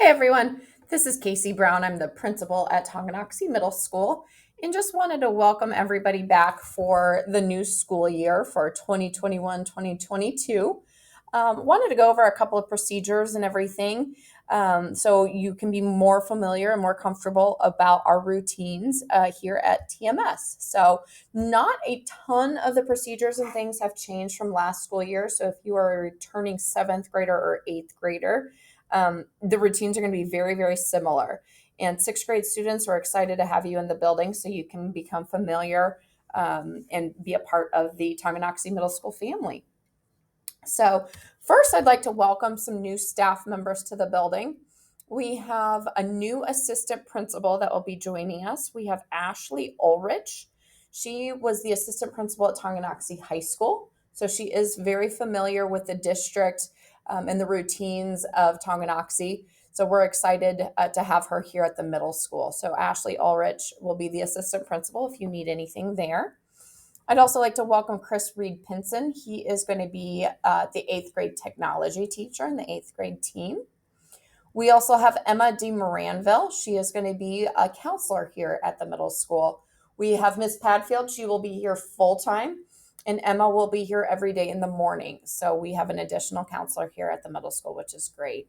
Hi, everyone. This is Casey Brown. I'm the principal at Tonganoxie Middle School and just wanted to welcome everybody back for the new school year for 2021-2022. Wanted to go over a couple of procedures and everything so you can be more familiar and more comfortable about our routines here at TMS. So not a ton of the procedures and things have changed from last school year. So if you are a returning 7th grader or 8th grader, the routines are going to be very, very similar. And 6th grade students are excited to have you in the building so you can become familiar and be a part of the Tonganoxie Middle School family. So first, I'd like to welcome some new staff members to the building. We have a new assistant principal that will be joining us. We have Ashley Ulrich. She was the assistant principal at Tonganoxie High School, so she is very familiar with the district and the routines of Tonganoxie. So we're excited to have her here at the middle school. So Ashley Ulrich will be the assistant principal if you need anything there. I'd also like to welcome Chris Reed Pinson. He is going to be the 8th grade technology teacher in the 8th grade team. We also have Emma D. Moranville. She is going to be a counselor here at the middle school. We have Miss Padfield. She will be here full time, and Emma will be here every day in the morning. So we have an additional counselor here at the middle school, which is great.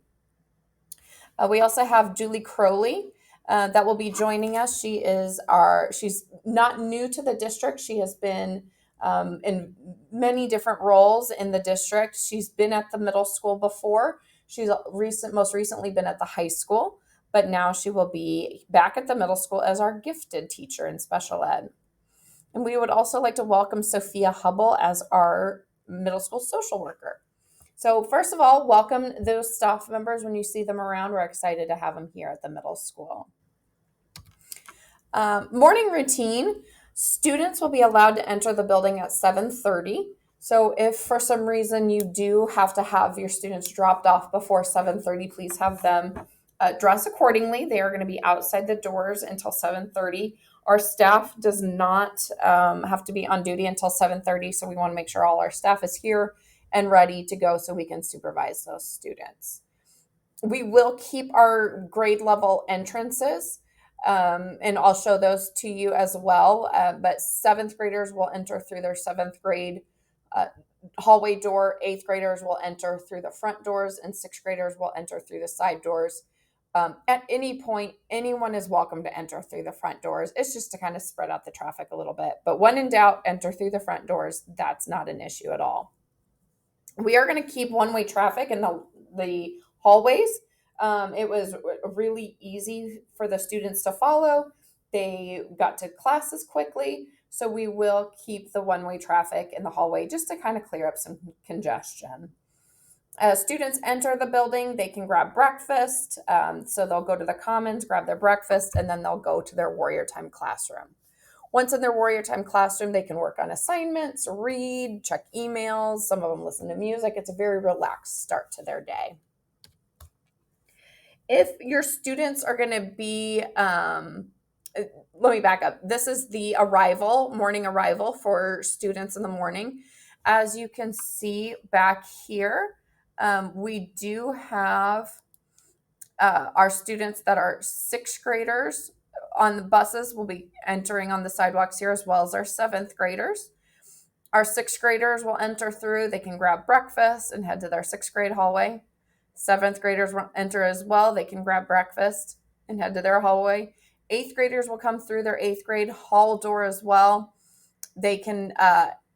We also have Julie Crowley that will be joining us. She's not new to the district. She has been in many different roles in the district. She's been at the middle school before. She's most recently been at the high school, but now she will be back at the middle school as our gifted teacher in special ed. And we would also like to welcome Sophia Hubble as our middle school social worker. So first of all, welcome those staff members. When you see them around, we're excited to have them here at the middle school. Morning routine. Students will be allowed to enter the building at 7:30. So if for some reason you do have to have your students dropped off before 7:30, please have them dress accordingly. They are going to be outside the doors until 7:30. Our staff does not have to be on duty until 7:30, so we want to make sure all our staff is here and ready to go so we can supervise those students. We will keep our grade level entrances, and I'll show those to you as well. But 7th graders will enter through their 7th grade hallway door. 8th graders will enter through the front doors, and 6th graders will enter through the side doors. At any point, anyone is welcome to enter through the front doors. It's just to kind of spread out the traffic a little bit. But when in doubt, enter through the front doors. That's not an issue at all. We are going to keep one-way traffic in the hallways. It was really easy for the students to follow. They got to classes quickly. So we will keep the one-way traffic in the hallway just to kind of clear up some congestion. As students enter the building, they can grab breakfast. So they'll go to the commons, grab their breakfast, and then they'll go to their Warrior Time classroom. Once in their Warrior Time classroom, they can work on assignments, read, check emails. Some of them listen to music. It's a very relaxed start to their day. If your students are going to be, let me back up. This is the morning arrival for students in the morning. As you can see back here, we do have our students that are 6th graders on the buses will be entering on the sidewalks here, as well as our 7th graders. Our 6th graders will enter through. They can grab breakfast and head to their 6th grade hallway. 7th graders will enter as well. They can grab breakfast and head to their hallway. 8th graders will come through their 8th grade hall door as well. They can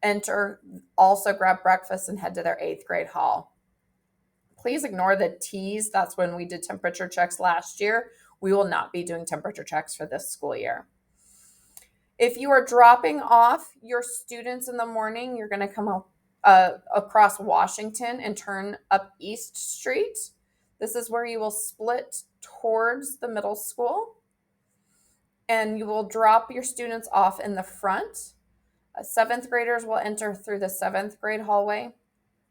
enter, also grab breakfast and head to their 8th grade hall. Please ignore the T's. That's when we did temperature checks last year. We will not be doing temperature checks for this school year. If you are dropping off your students in the morning, you're going to come up across Washington and turn up East Street. This is where you will split towards the middle school, and you will drop your students off in the front. 7th graders will enter through the 7th grade hallway.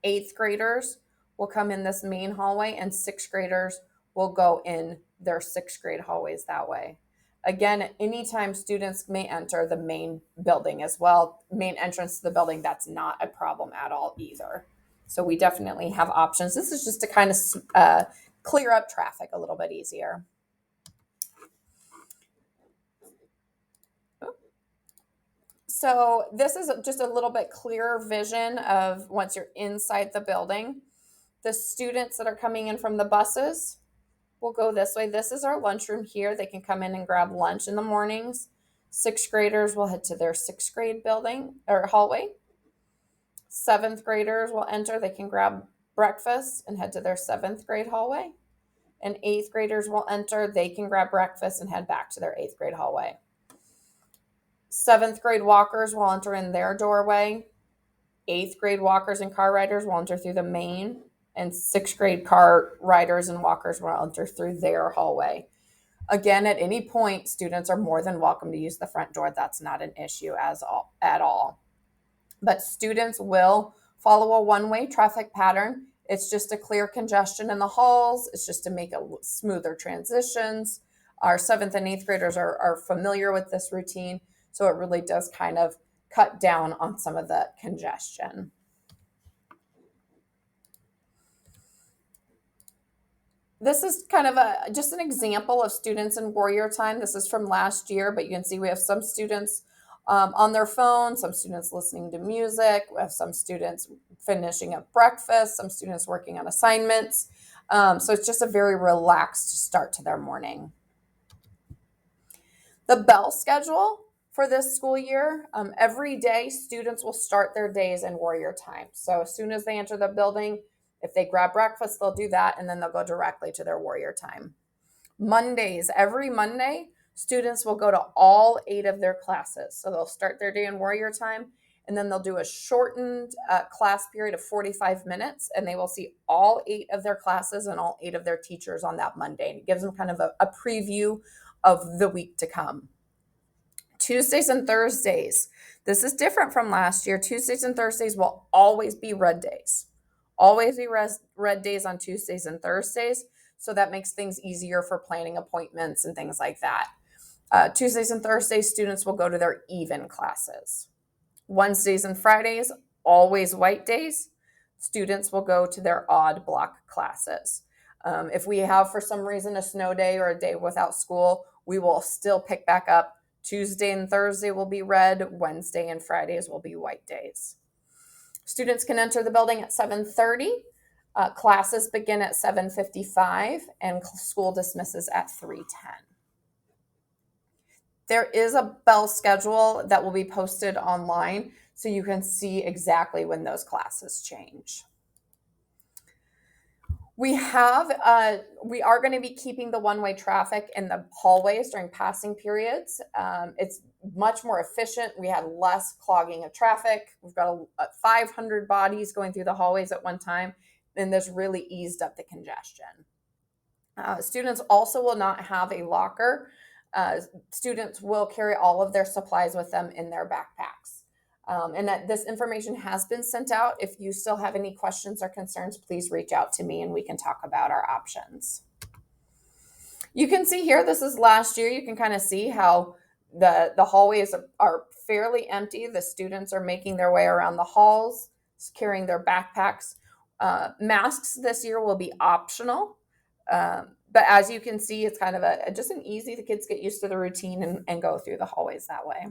8th graders will come in this main hallway, and 6th graders will go in their 6th grade hallways that way. Again, anytime students may enter the main building as well, main entrance to the building, that's not a problem at all either. So we definitely have options. This is just to kind of clear up traffic a little bit easier. So this is just a little bit clearer vision of once you're inside the building. The students that are coming in from the buses will go this way. This is our lunchroom here. They can come in and grab lunch in the mornings. Sixth graders will head to their sixth grade building or hallway. Seventh graders will enter. They can grab breakfast and head to their seventh grade hallway. And eighth graders will enter. They can grab breakfast and head back to their eighth grade hallway. Seventh grade walkers will enter in their doorway. Eighth grade walkers and car riders will enter through the main, and sixth grade car riders and walkers will enter through their hallway. Again, at any point, students are more than welcome to use the front door. That's not an issue at all. But students will follow a one-way traffic pattern. It's just to clear congestion in the halls. It's just to make a smoother transitions. Our seventh and eighth graders are familiar with this routine, so it really does kind of cut down on some of the congestion. This is kind of just an example of students in warrior time. This is from last year, but you can see we have some students on their phone, some students listening to music. We have some students finishing up breakfast, some students working on assignments. So it's just a very relaxed start to their morning. The bell schedule for this school year, every day students will start their days in warrior time. So as soon as they enter the building, if they grab breakfast, they'll do that, and then they'll go directly to their warrior time. Mondays, every Monday, students will go to all 8 of their classes. So they'll start their day in warrior time, and then they'll do a shortened class period of 45 minutes, and they will see all 8 of their classes and all 8 of their teachers on that Monday. And it gives them kind of a preview of the week to come. Tuesdays and Thursdays. This is different from last year. Tuesdays and Thursdays will always be red days. Always be red days on Tuesdays and Thursdays. So that makes things easier for planning appointments and things like that. Tuesdays and Thursdays, students will go to their even classes. Wednesdays and Fridays, always white days. Students will go to their odd block classes. If we have, for some reason, a snow day or a day without school, we will still pick back up. Tuesday and Thursday will be red. Wednesday and Fridays will be white days. Students can enter the building at 7:30. Classes begin at 7:55, and school dismisses at 3:10. There is a bell schedule that will be posted online, so you can see exactly when those classes change. We are going to be keeping the one-way traffic in the hallways during passing periods. It's much more efficient. We had less clogging of traffic. We've got 500 bodies going through the hallways at one time, and this really eased up the congestion. Students also will not have a locker. Students will carry all of their supplies with them in their backpacks. And that this information has been sent out. If you still have any questions or concerns, please reach out to me and we can talk about our options. You can see here, this is last year. You can kind of see how the hallways are fairly empty. The students are making their way around the halls, carrying their backpacks. Masks this year will be optional. But as you can see, it's kind of just an easy, the kids get used to the routine and go through the hallways that way.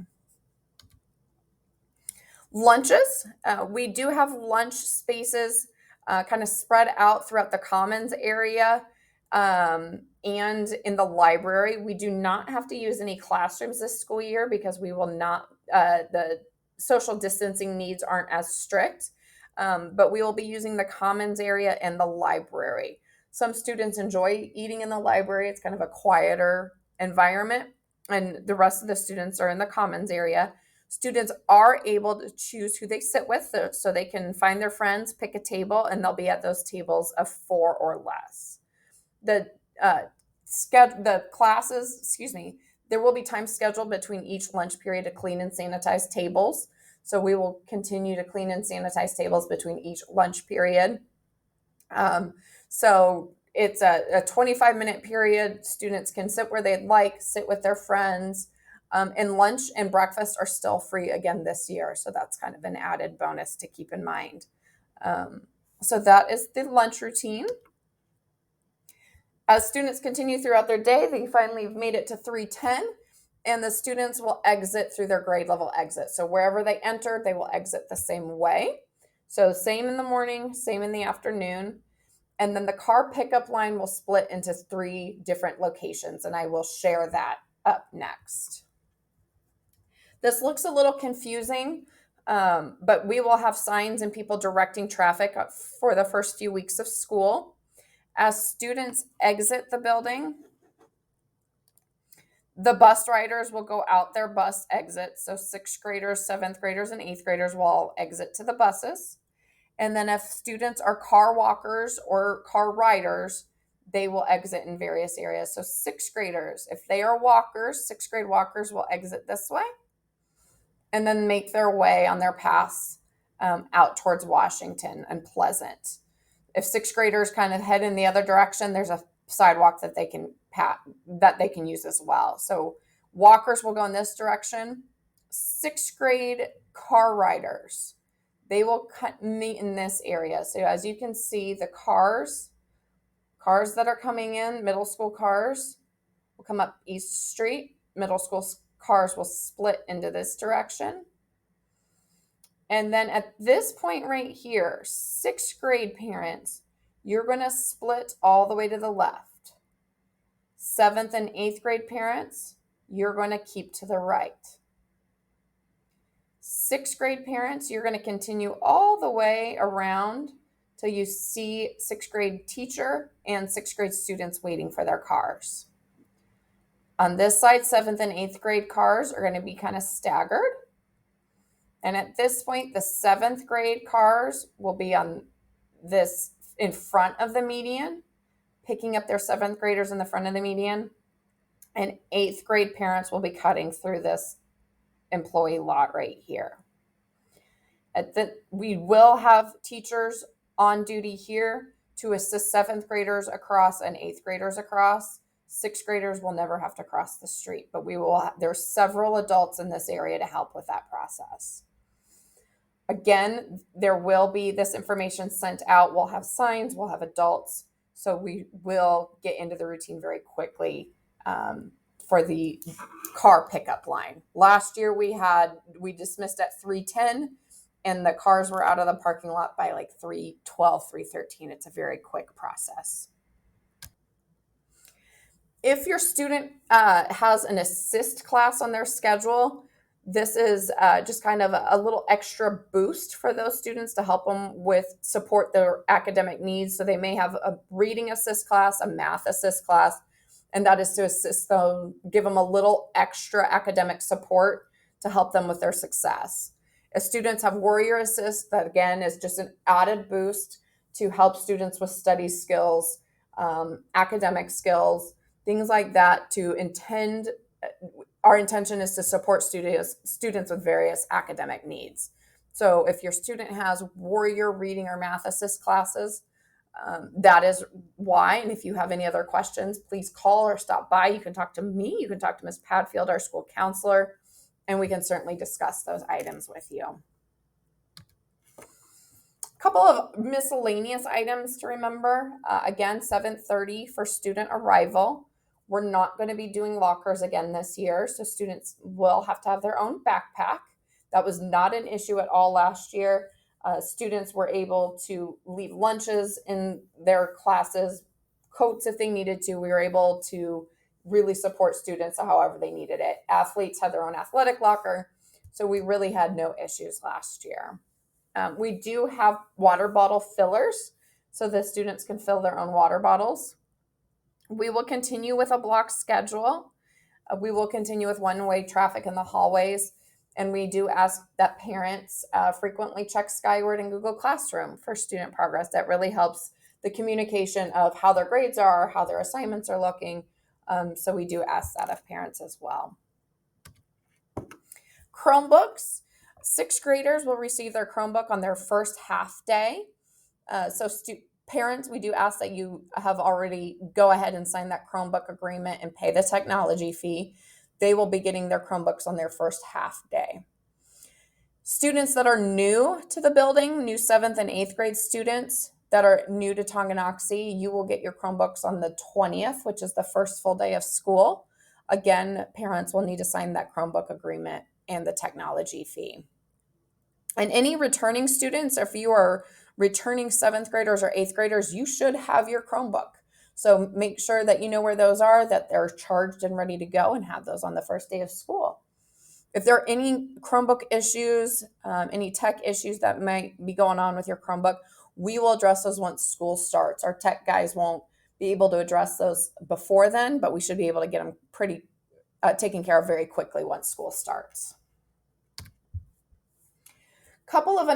Lunches, we do have lunch spaces kind of spread out throughout the commons area and in the library. We do not have to use any classrooms this school year because we will not, the social distancing needs aren't as strict, but we will be using the commons area and the library. Some students enjoy eating in the library. It's kind of a quieter environment, and the rest of the students are in the commons area. Students are able to choose who they sit with, so they can find their friends, pick a table, and they'll be at those tables of 4 or less. The classes, there will be time scheduled between each lunch period to clean and sanitize tables. So we will continue to clean and sanitize tables between each lunch period. So it's a 25-minute period. Students can sit where they'd like, sit with their friends. And lunch and breakfast are still free again this year. So that's kind of an added bonus to keep in mind. So that is the lunch routine. As students continue throughout their day, they finally have made it to 310, and the students will exit through their grade level exit. So wherever they entered, they will exit the same way. So same in the morning, same in the afternoon. And then the car pickup line will split into 3 different locations, and I will share that up next. This looks a little confusing, but we will have signs and people directing traffic for the first few weeks of school. As students exit the building, the bus riders will go out their bus exits. So 6th graders, 7th graders, and 8th graders will all exit to the buses. And then if students are car walkers or car riders, they will exit in various areas. So 6th graders, if they are walkers, 6th grade walkers will exit this way and then make their way on their paths out towards Washington and Pleasant. If 6th graders kind of head in the other direction, there's a sidewalk that they can use as well. So walkers will go in this direction. 6th grade car riders, they will meet in this area. So as you can see, the cars that are coming in, middle school cars, will come up East Street. Middle school cars will split into this direction. And then at this point right here, 6th grade parents, you're going to split all the way to the left. 7th and 8th grade parents, you're going to keep to the right. 6th grade parents, you're going to continue all the way around till you see 6th grade teacher and 6th grade students waiting for their cars. On this side, 7th and 8th grade cars are going to be kind of staggered. And at this point, the 7th grade cars will be on this in front of the median, picking up their 7th graders in the front of the median. And 8th grade parents will be cutting through this employee lot right here. We will have teachers on duty here to assist 7th graders across and 8th graders across. 6th graders will never have to cross the street, but there's several adults in this area to help with that process. Again, there will be this information sent out. We'll have signs, we'll have adults, so we will get into the routine very quickly for the car pickup line. Last year we dismissed at 3:10, and the cars were out of the parking lot by like 3:12, 3:13. It's a very quick process. If your student has an assist class on their schedule, this is just kind of a little extra boost for those students to help them support their academic needs. So they may have a reading assist class, a math assist class, and that is to assist them, give them a little extra academic support to help them with their success. If students have warrior assist, that again is just an added boost to help students with study skills, academic skills, things like that. Our intention is to support students with various academic needs. So if your student has warrior reading or math assist classes, that is why. And if you have any other questions, please call or stop by. You can talk to me. You can talk to Ms. Padfield, our school counselor, and we can certainly discuss those items with you. A couple of miscellaneous items to remember. Again, 7:30 for student arrival. We're not going to be doing lockers again this year, so students will have to have their own backpack. That was not an issue at all last year. Students were able to leave lunches in their classes, coats if they needed to. We were able to really support students however they needed it. Athletes had their own athletic locker, so we really had no issues last year. We do have water bottle fillers, so the students can fill their own water bottles. We will continue with a block schedule. We will continue with one-way traffic in the hallways. And we do ask that parents frequently check Skyward and Google Classroom for student progress. That really helps the communication of how their grades are, how their assignments are looking. So we do ask that of parents as well. Chromebooks. 6th graders will receive their Chromebook on their first half day. Parents, we do ask that you have already go ahead and sign that Chromebook agreement and pay the technology fee. They will be getting their Chromebooks on their first half day. Students that are new to the building, new 7th and 8th grade students, that are new to Tonganoxie, you will get your Chromebooks on the 20th, which is the first full day of school. Again, parents will need to sign that Chromebook agreement and the technology fee. And any returning students, if you are returning 7th graders or 8th graders, you should have your Chromebook. So make sure that you know where those are, that they're charged and ready to go, and have those on the first day of school. If there are any Chromebook issues, any tech issues that might be going on with your Chromebook, we will address those once school starts. Our tech guys won't be able to address those before then, but we should be able to get them pretty taken care of very quickly once school starts. Couple of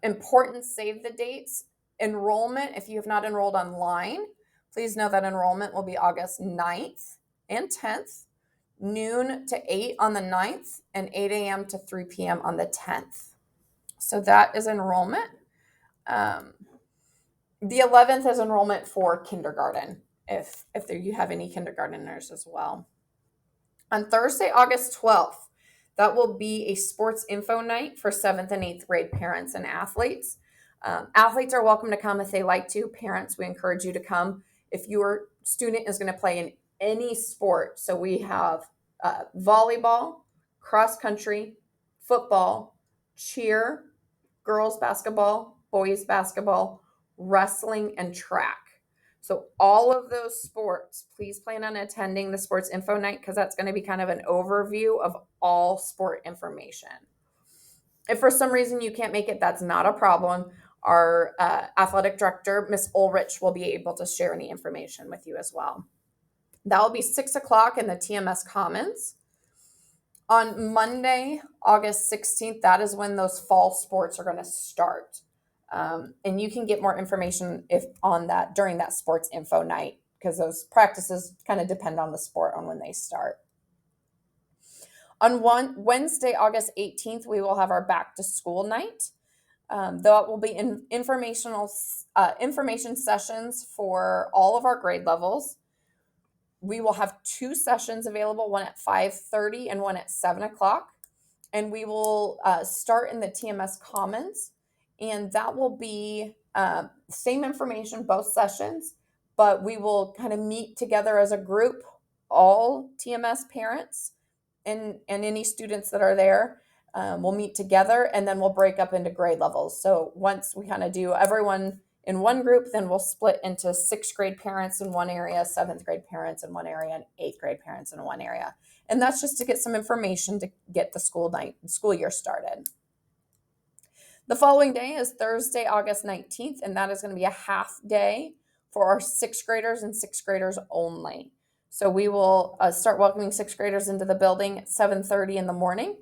important save the dates. Enrollment, if you have not enrolled online, please know that enrollment will be August 9th and 10th, noon to 8 on the 9th, and 8 a.m. to 3 p.m. on the 10th. So that is enrollment. The 11th is enrollment for kindergarten, if you have any kindergarteners as well. On Thursday, August 12th, that will be a sports info night for 7th and 8th grade parents and athletes. Athletes are welcome to come if they like to. Parents, we encourage you to come if your student is going to play in any sport. So we have volleyball, cross country, football, cheer, girls basketball, boys basketball, wrestling, and track. So all of those sports, please plan on attending the sports info night, because that's going to be kind of an overview of all sport information. If for some reason you can't make it, that's not a problem. Our athletic director, Miss Ulrich, will be able to share any information with you as well. That will be 6 o'clock in the TMS Commons. On Monday, August 16th, that is when those fall sports are going to start. And you can get more information on that during that sports info night, because those practices kind of depend on the sport on when they start. On Wednesday, August 18th, we will have our back to school night. That will be information sessions for all of our grade levels. We will have 2 sessions available, one at 5:30 and one at 7 o'clock. And we will start in the TMS Commons. And that will be same information, both sessions, but we will kind of meet together as a group, all TMS parents and any students that are there. We'll meet together, and then we'll break up into grade levels. So once we kind of do everyone in one group, then we'll split into 6th grade parents in one area, 7th grade parents in one area, and 8th grade parents in one area. And that's just to get some information to get the school year started. The following day is Thursday, August 19th, and that is going to be a half day for our 6th graders and 6th graders only. So we will start welcoming 6th graders into the building at 7:30 in the morning.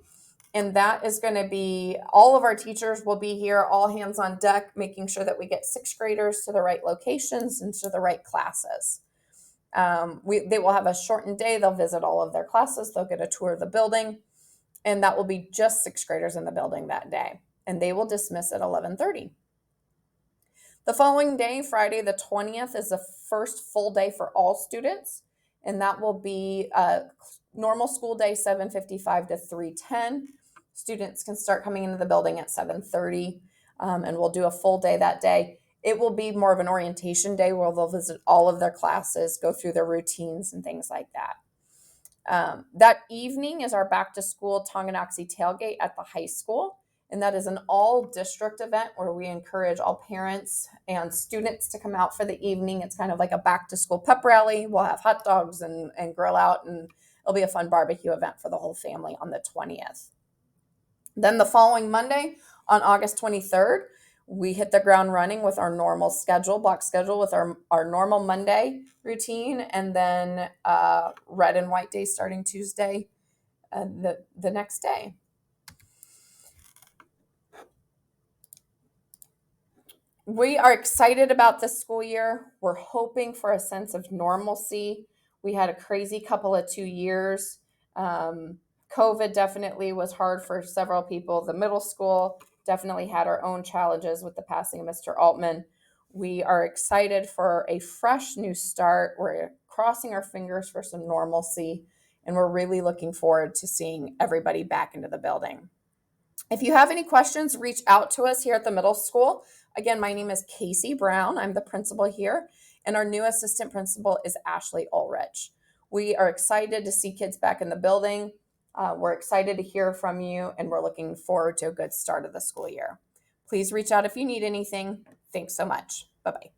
And that is going to be, all of our teachers will be here, all hands on deck, making sure that we get 6th graders to the right locations and to the right classes. They will have a shortened day. They'll visit all of their classes. They'll get a tour of the building. And that will be just 6th graders in the building that day. And they will dismiss at 11:30. The following day, Friday the 20th, is the first full day for all students. And that will be a normal school day, 7:55 to 3:10. Students can start coming into the building at 7:30, and we'll do a full day that day. It will be more of an orientation day where they'll visit all of their classes, go through their routines and things like that. That evening is our back to school Tonganoxie tailgate at the high school. And that is an all-district event where we encourage all parents and students to come out for the evening. It's kind of like a back-to-school pep rally. We'll have hot dogs and grill out, and it'll be a fun barbecue event for the whole family on the 20th. Then the following Monday, on August 23rd, we hit the ground running with our normal block schedule with our normal Monday routine, and then red and white day starting Tuesday, the next day. We are excited about this school year. We're hoping for a sense of normalcy. We had a crazy couple of 2 years. COVID definitely was hard for several people. The middle school definitely had our own challenges with the passing of Mr. Altman. We are excited for a fresh new start. We're crossing our fingers for some normalcy, and we're really looking forward to seeing everybody back into the building. If you have any questions, reach out to us here at the middle school. Again, my name is Casey Brown. I'm the principal here, and our new assistant principal is Ashley Ulrich. We are excited to see kids back in the building. We're excited to hear from you, and we're looking forward to a good start of the school year. Please reach out if you need anything. Thanks so much. Bye-bye.